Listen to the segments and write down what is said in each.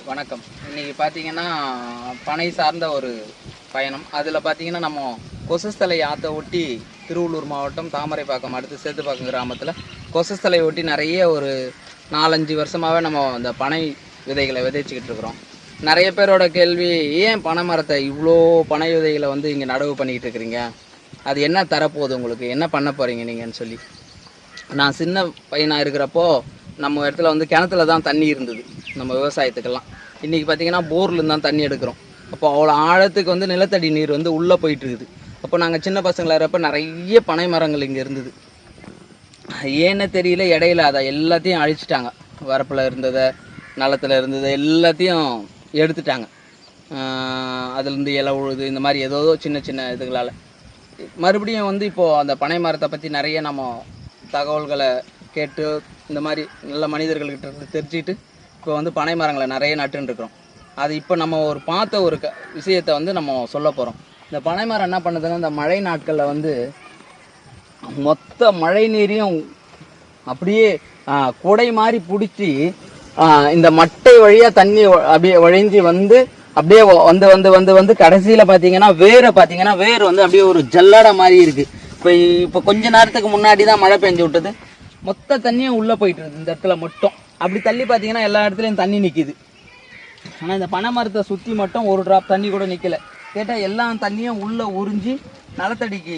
வணக்கம். இன்னைக்கு பார்த்தீங்கன்னா, பனை சார்ந்த ஒரு பயணம். அதில் பார்த்தீங்கன்னா, நம்ம கொசஸ்தலை ஆற்றை ஒட்டி திருவள்ளூர் மாவட்டம் தாமரைப்பாக்கம் அடுத்து சேத்துப்பாக்கம் கிராமத்தில் கொசஸ்தலை ஒட்டி நிறைய ஒரு 4-5 வருஷமாகவே நம்ம இந்த பனை விதைகளை விதைச்சிக்கிட்டு இருக்கிறோம். நிறைய பேரோட கேள்வி, ஏன் பனை மரத்தை இவ்வளோ பனை விதைகளை வந்து இங்கே நடவு பண்ணிக்கிட்டு இருக்கிறீங்க, அது என்ன தரப்போகுது, உங்களுக்கு என்ன பண்ண போகிறீங்க நீங்கன்னு சொல்லி. நான் சின்ன பையனாக இருக்கிறப்போ நம்ம இடத்துல வந்து கிணத்துல தான் தண்ணி இருந்தது நம்ம விவசாயத்துக்கெல்லாம். இன்றைக்கி பார்த்திங்கன்னா போர்லேருந்து தான் தண்ணி எடுக்கிறோம். அப்போ அவ்வளோ ஆழத்துக்கு வந்து நிலத்தடி நீர் வந்து உள்ளே போயிட்டுருக்குது. அப்போ நாங்கள் சின்ன பசங்களாக இருப்போ நிறைய பனை மரங்கள் இங்கே இருந்தது. ஏன்னு தெரியல, இடையில அதை எல்லாத்தையும் அழிச்சிட்டாங்க. வரப்பில் இருந்ததை, நிலத்தில் இருந்ததை எல்லாத்தையும் எடுத்துட்டாங்க. அதுலேருந்து இலை உழுது இந்த மாதிரி ஏதோ சின்ன சின்ன இதுகளால் மறுபடியும் வந்து இப்போது அந்த பனை மரத்தை பற்றி நிறைய நம்ம தகவல்களை கேட்டு இந்த மாதிரி நல்ல மனிதர்கள்கிட்ட இருந்து தெரிஞ்சுக்கிட்டு இப்போ வந்து பனை மரங்களை நிறைய நட்டுருக்குறோம். அது இப்போ நம்ம ஒரு பார்த்த ஒரு விஷயத்தை வந்து நம்ம சொல்ல போகிறோம். இந்த பனை மரம் என்ன பண்ணுதுன்னா, இந்த மழை நாட்களில் வந்து மொத்த மழை நீரையும் அப்படியே குடை மாதிரி பிடிச்சி இந்த மட்டை வழியாக தண்ணி அப்படியே வழிஞ்சி வந்து அப்படியே வந்து வந்து வந்து வந்து கடைசியில் பார்த்தீங்கன்னா வேர் வந்து அப்படியே ஒரு ஜல்லடை மாதிரி இருக்குது. இப்போ கொஞ்ச நேரத்துக்கு முன்னாடி தான் மழை பெஞ்சு விட்டது. மொத்த தண்ணியும் உள்ளே போயிட்டு இருக்குது இந்த இடத்துல மட்டும். அப்படி தள்ளி பார்த்தீங்கன்னா எல்லா இடத்துலையும் தண்ணி நிற்கிது. ஆனால் இந்த பனை மரத்தை சுற்றி மட்டும் ஒரு ட்ராப் தண்ணி கூட நிற்கலை. கேட்டால் எல்லா தண்ணியும் உள்ளே உறிஞ்சி நிலத்தடிக்கு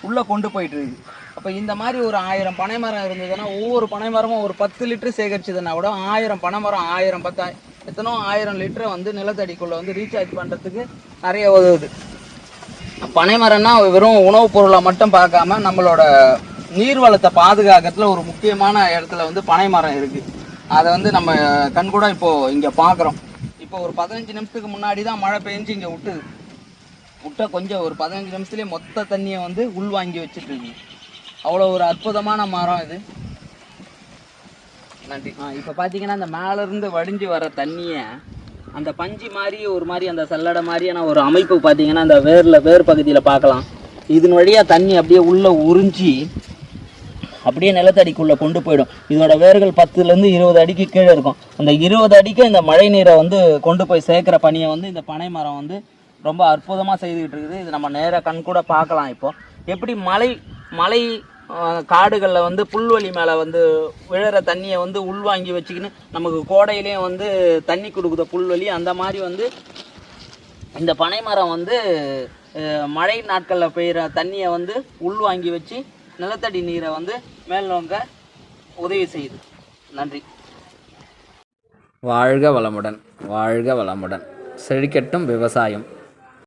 உள்ளே கொண்டு போயிட்டு இருக்குது. அப்போ இந்த மாதிரி ஒரு 1000 பனை மரம் இருந்ததுன்னா, ஒவ்வொரு பனை மரமும் ஒரு 10 லிட்டர் சேகரிச்சதுன்னா கூட 1000 பனை மரம் 1000 10 எத்தனோ 1000 லிட்டரை வந்து நிலத்தடிக்குள்ளே வந்து ரீசார்ஜ் பண்ணுறதுக்கு நிறைய உதவுது. பனை மரம்னா வெறும் உணவுப் பொருளை மட்டும் பார்க்காம நம்மளோட நீர்வளத்தை பாதுகாக்கிறதுல ஒரு முக்கியமான இடத்துல வந்து பனை மரம் இருக்குது. அதை வந்து நம்ம கண்கூட இப்போது இங்கே பார்க்குறோம். இப்போ ஒரு 15 நிமிஷத்துக்கு முன்னாடி தான் மழை பெஞ்சு இங்கே விட்ட கொஞ்சம் ஒரு 15 நிமிஷத்துலேயே மொத்த தண்ணியை வந்து உள்வாங்கி வச்சுட்டு இருக்கு. அவ்வளோ ஒரு அற்புதமான மரம் இது. நன்றி. இப்போ பார்த்தீங்கன்னா அந்த மேலேருந்து வடிஞ்சு வர தண்ணியை அந்த பஞ்சு மாதிரி ஒரு மாதிரி அந்த சல்லடை மாதிரியான ஒரு அமைப்பு பார்த்தீங்கன்னா அந்த வேர் பகுதியில் பார்க்கலாம். இதன் வழியாக தண்ணி அப்படியே உள்ளே உறிஞ்சி அப்படியே நிலத்தடிக்குள்ளே கொண்டு போயிடும். இதோட வேர்கள் 10லேருந்து 20 அடிக்கு கீழே இருக்கும். அந்த 20 அடிக்கு இந்த மழை நீரை வந்து கொண்டு போய் சேர்க்குற பணியை வந்து இந்த பனை மரம் வந்து ரொம்ப அற்புதமாக செய்துக்கிட்டு இருக்குது. இது நம்ம நேராக கண் கூட பார்க்கலாம். இப்போ எப்படி மலை காடுகளில் வந்து புல்வெளி மேலே வந்து விழுற தண்ணியை வந்து உள்வாங்கி வச்சுக்கின்னு நமக்கு கோடையிலையும் வந்து தண்ணி கொடுக்குற புல்வெளி, அந்த மாதிரி வந்து இந்த பனை மரம் வந்து மழை நாட்களில் பெய்கிற தண்ணியை வந்து உள்வாங்கி வச்சு நிலத்தடி நீரை வந்து மேல் நோக்க உதவி செய்யுது. நன்றி. வாழ்க வளமுடன், வாழ்க வளமுடன். செழிக்கட்டும் விவசாயம்.